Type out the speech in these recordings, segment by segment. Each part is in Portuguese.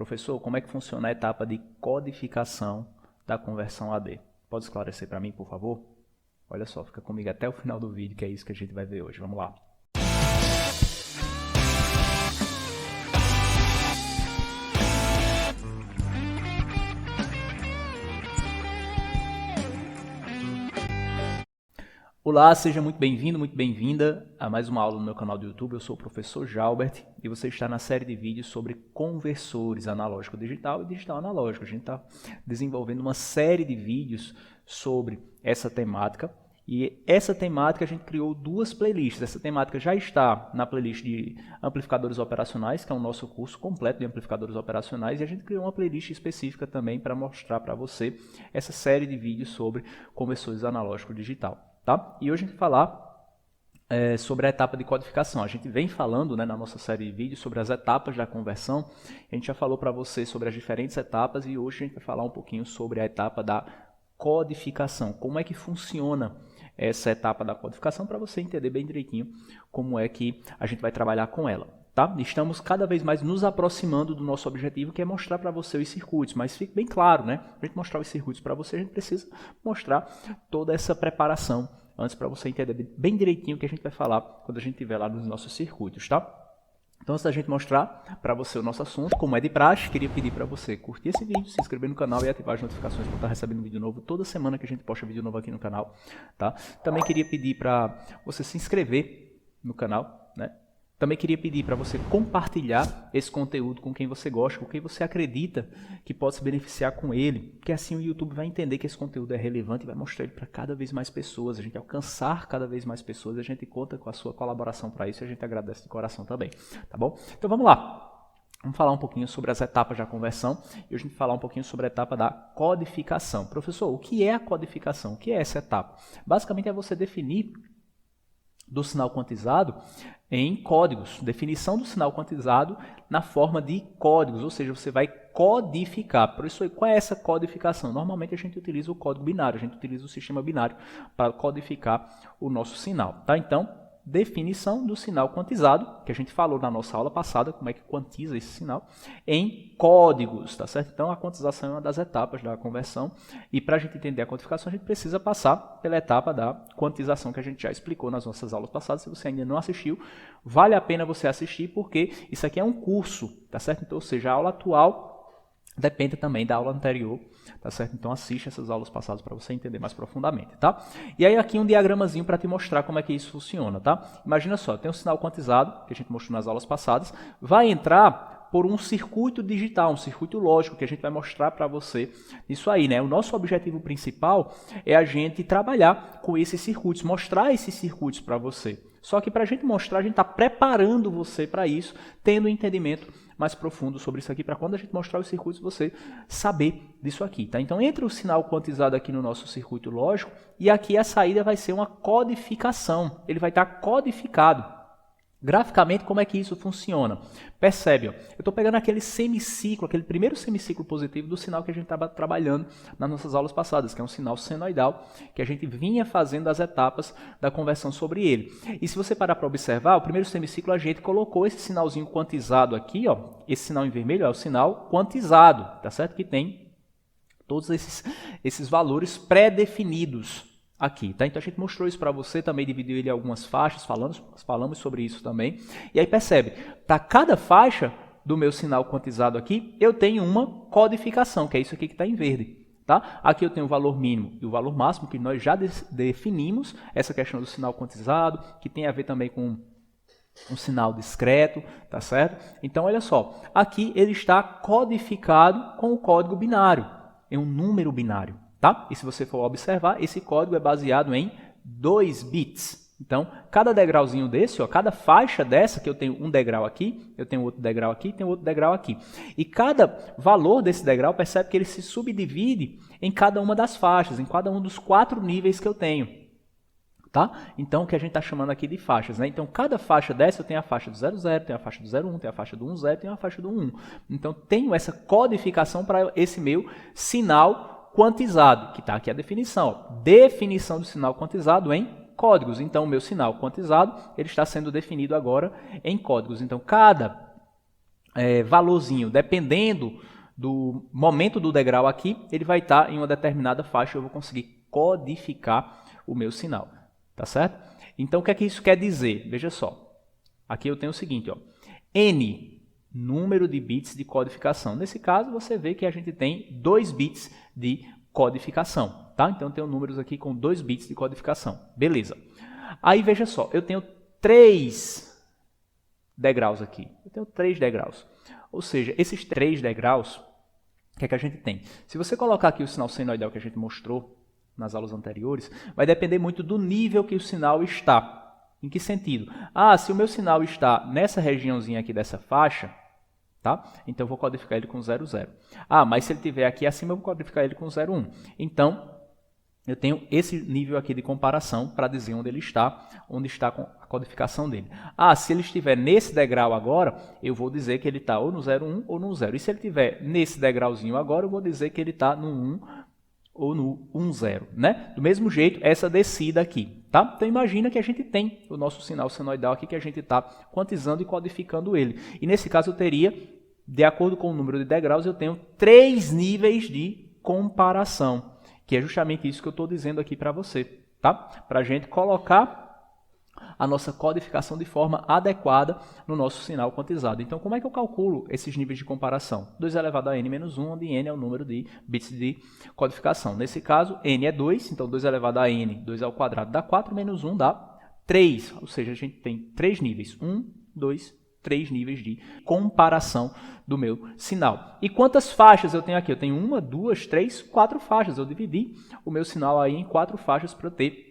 Professor, como é que funciona a etapa de codificação da conversão AD? Pode esclarecer para mim, por favor? Olha só, fica comigo até o final do vídeo, que é isso que a gente vai ver hoje. Vamos lá. Olá, seja muito bem-vindo, muito bem-vinda a mais uma aula no meu canal do YouTube. Eu sou o professor Jalbert e você está na série de vídeos sobre conversores analógico-digital e digital-analógico. A gente está desenvolvendo uma série de vídeos sobre essa temática e essa temática a gente criou duas playlists. Essa temática já está na playlist de amplificadores operacionais, que é o nosso curso completo de amplificadores operacionais, e a gente criou uma playlist específica também para mostrar para você essa série de vídeos sobre conversores analógico-digital. Tá? E hoje a gente vai falar sobre a etapa de codificação. A gente vem falando, né, na nossa série de vídeos sobre as etapas da conversão. A gente já falou para você sobre as diferentes etapas e hoje a gente vai falar um pouquinho sobre a etapa da codificação. Como é que funciona essa etapa da codificação para você entender bem direitinho como é que a gente vai trabalhar com ela. Tá? Estamos cada vez mais nos aproximando do nosso objetivo, que é mostrar para você os circuitos, mas fique bem claro, né? Para a gente mostrar os circuitos para você, a gente precisa mostrar toda essa preparação antes para você entender bem direitinho o que a gente vai falar quando a gente estiver lá nos nossos circuitos, tá? Então, antes da gente mostrar para você o nosso assunto, como é de praxe, queria pedir para você curtir esse vídeo, se inscrever no canal e ativar as notificações para estar recebendo vídeo novo toda semana que a gente posta vídeo novo aqui no canal, tá? Também queria pedir para você se inscrever no canal, né? Também queria pedir para você compartilhar esse conteúdo com quem você gosta, com quem você acredita que pode se beneficiar com ele, porque assim o YouTube vai entender que esse conteúdo é relevante e vai mostrar ele para cada vez mais pessoas, a gente alcançar cada vez mais pessoas, a gente conta com a sua colaboração para isso e a gente agradece de coração também, tá bom? Então vamos lá, vamos falar um pouquinho sobre as etapas da conversão e hoje a gente vai falar um pouquinho sobre a etapa da codificação. Professor, o que é a codificação? O que é essa etapa? Basicamente é você definir do sinal quantizado em códigos, definição do sinal quantizado na forma de códigos, ou seja, você vai codificar. Por isso, qual é essa codificação? Normalmente a gente utiliza o código binário, a gente utiliza o sistema binário para codificar o nosso sinal. Tá? Então, definição do sinal quantizado, que a gente falou na nossa aula passada, como é que quantiza esse sinal, em códigos, tá certo? Então, a quantização é uma das etapas da conversão, e para a gente entender a quantificação, a gente precisa passar pela etapa da quantização, que a gente já explicou nas nossas aulas passadas. Se você ainda não assistiu, vale a pena você assistir, porque isso aqui é um curso, tá certo? Então, ou seja, a aula atual depende também da aula anterior, tá certo? Então assiste essas aulas passadas para você entender mais profundamente, tá? E aí aqui um diagramazinho para te mostrar como é que isso funciona, tá? Imagina só, tem um sinal quantizado, que a gente mostrou nas aulas passadas, vai entrar por um circuito digital, um circuito lógico, que a gente vai mostrar para você isso aí, né? O nosso objetivo principal é a gente trabalhar com esses circuitos, mostrar esses circuitos para você. Só que para a gente mostrar, a gente está preparando você para isso, tendo um entendimento mais profundo sobre isso aqui, para quando a gente mostrar os circuitos, você saber disso aqui. Tá? Então, entra o sinal quantizado aqui no nosso circuito lógico, e aqui a saída vai ser uma codificação. Ele vai estar codificado. Graficamente, como é que isso funciona? Percebe, ó, eu estou pegando aquele semiciclo, aquele primeiro semiciclo positivo do sinal que a gente estava trabalhando nas nossas aulas passadas, que é um sinal senoidal, que a gente vinha fazendo as etapas da conversão sobre ele. E se você parar para observar, o primeiro semiciclo a gente colocou esse sinalzinho quantizado aqui, ó, esse sinal em vermelho é o sinal quantizado, tá certo? Que tem todos esses valores pré-definidos aqui, tá? Então a gente mostrou isso para você, também dividiu ele em algumas faixas, falamos sobre isso também. E aí percebe, para cada faixa do meu sinal quantizado aqui, eu tenho uma codificação, que é isso aqui que está em verde. Tá? Aqui eu tenho o valor mínimo e o valor máximo, que nós já definimos, essa questão do sinal quantizado, que tem a ver também com um sinal discreto, tá certo? Então olha só, aqui ele está codificado com o código binário, é um número binário. Tá? E se você for observar, esse código é baseado em 2 bits. Então, cada degrauzinho desse, ó, cada faixa dessa, que eu tenho um degrau aqui, eu tenho outro degrau aqui, tenho outro degrau aqui. E cada valor desse degrau, percebe que ele se subdivide em cada uma das faixas, em cada um dos 4 níveis que eu tenho. Tá? Então, o que a gente está chamando aqui de faixas. Né? Então, cada faixa dessa, eu tenho a faixa do 00, tenho a faixa do 01, tenho a faixa do 10, tenho a faixa do 1. Então, tenho essa codificação para esse meu sinal quantizado, que está aqui a definição. Ó. Definição do sinal quantizado em códigos. Então, o meu sinal quantizado ele está sendo definido agora em códigos. Então, cada valorzinho, dependendo do momento do degrau aqui, ele vai estar em uma determinada faixa, eu vou conseguir codificar o meu sinal, tá certo? Então, o que é que isso quer dizer? Veja só, aqui eu tenho o seguinte, ó, N, número de bits de codificação. Nesse caso, você vê que a gente tem 2 bits de codificação, tá? Então, eu tenho números aqui com 2 bits de codificação, beleza. Aí, veja só, eu tenho 3 degraus aqui, eu tenho 3 degraus. Ou seja, esses 3 degraus, o que é que a gente tem? Se você colocar aqui o sinal senoidal que a gente mostrou nas aulas anteriores, vai depender muito do nível que o sinal está. Em que sentido? Se o meu sinal está nessa regiãozinha aqui dessa faixa, tá? Então eu vou codificar ele com 0, 0. Mas se ele estiver aqui acima, eu vou codificar ele com 0, 1. Então, eu tenho esse nível aqui de comparação para dizer onde está a codificação dele. Se ele estiver nesse degrau agora, eu vou dizer que ele está ou no 0, 1 ou no 0. E se ele estiver nesse degrauzinho agora, eu vou dizer que ele está no 1 ou no 1, 0, né? Do mesmo jeito, essa descida aqui, tá? Então, imagina que a gente tem o nosso sinal senoidal aqui, que a gente está quantizando e codificando ele. E nesse caso, eu teria, de acordo com o número de degraus, eu tenho 3 níveis de comparação, que é justamente isso que eu estou dizendo aqui para você, tá? Para a gente colocar a nossa codificação de forma adequada no nosso sinal quantizado. Então, como é que eu calculo esses níveis de comparação? 2 elevado a n menos 1, onde n é o número de bits de codificação. Nesse caso, n é 2, então 2 elevado a n, 2 ao quadrado dá 4, menos 1 dá 3. Ou seja, a gente tem 3 níveis. 1, 2, 3 níveis de comparação do meu sinal. E quantas faixas eu tenho aqui? Eu tenho 1, 2, 3, 4 faixas. Eu dividi o meu sinal aí em 4 faixas para eu ter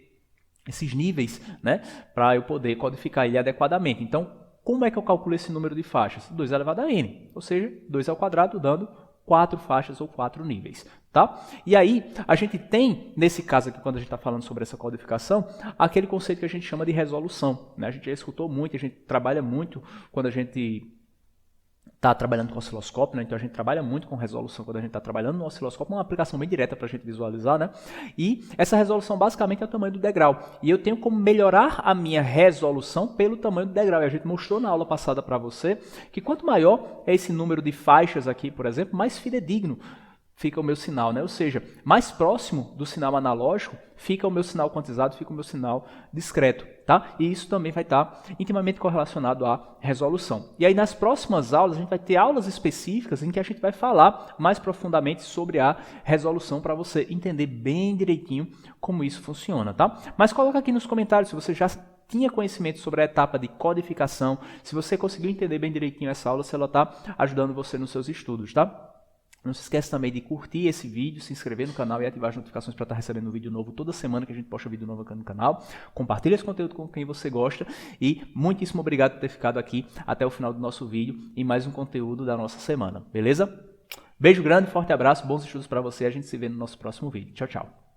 esses níveis, né, para eu poder codificar ele adequadamente. Então, como é que eu calculo esse número de faixas? 2 elevado a n, ou seja, 2 ao quadrado dando 4 faixas ou 4 níveis, tá? E aí, a gente tem, nesse caso aqui, quando a gente está falando sobre essa codificação, aquele conceito que a gente chama de resolução, né? A gente já escutou muito, a gente trabalha muito quando a gente está trabalhando com osciloscópio, né? Então a gente trabalha muito com resolução quando a gente está trabalhando no osciloscópio, uma aplicação bem direta para a gente visualizar, né? E essa resolução basicamente é o tamanho do degrau. E eu tenho como melhorar a minha resolução pelo tamanho do degrau. E a gente mostrou na aula passada para você que quanto maior é esse número de faixas aqui, por exemplo, mais fidedigno fica o meu sinal, né? Ou seja, mais próximo do sinal analógico fica o meu sinal quantizado, fica o meu sinal discreto, tá? E isso também vai estar intimamente correlacionado à resolução. E aí nas próximas aulas a gente vai ter aulas específicas em que a gente vai falar mais profundamente sobre a resolução para você entender bem direitinho como isso funciona, tá? Mas coloca aqui nos comentários se você já tinha conhecimento sobre a etapa de codificação, se você conseguiu entender bem direitinho essa aula, se ela está ajudando você nos seus estudos, tá? Não se esqueça também de curtir esse vídeo, se inscrever no canal e ativar as notificações para estar recebendo um vídeo novo toda semana que a gente posta vídeo novo aqui no canal. Compartilhe esse conteúdo com quem você gosta e muitíssimo obrigado por ter ficado aqui até o final do nosso vídeo e mais um conteúdo da nossa semana, beleza? Beijo grande, forte abraço, bons estudos para você e a gente se vê no nosso próximo vídeo. Tchau, tchau.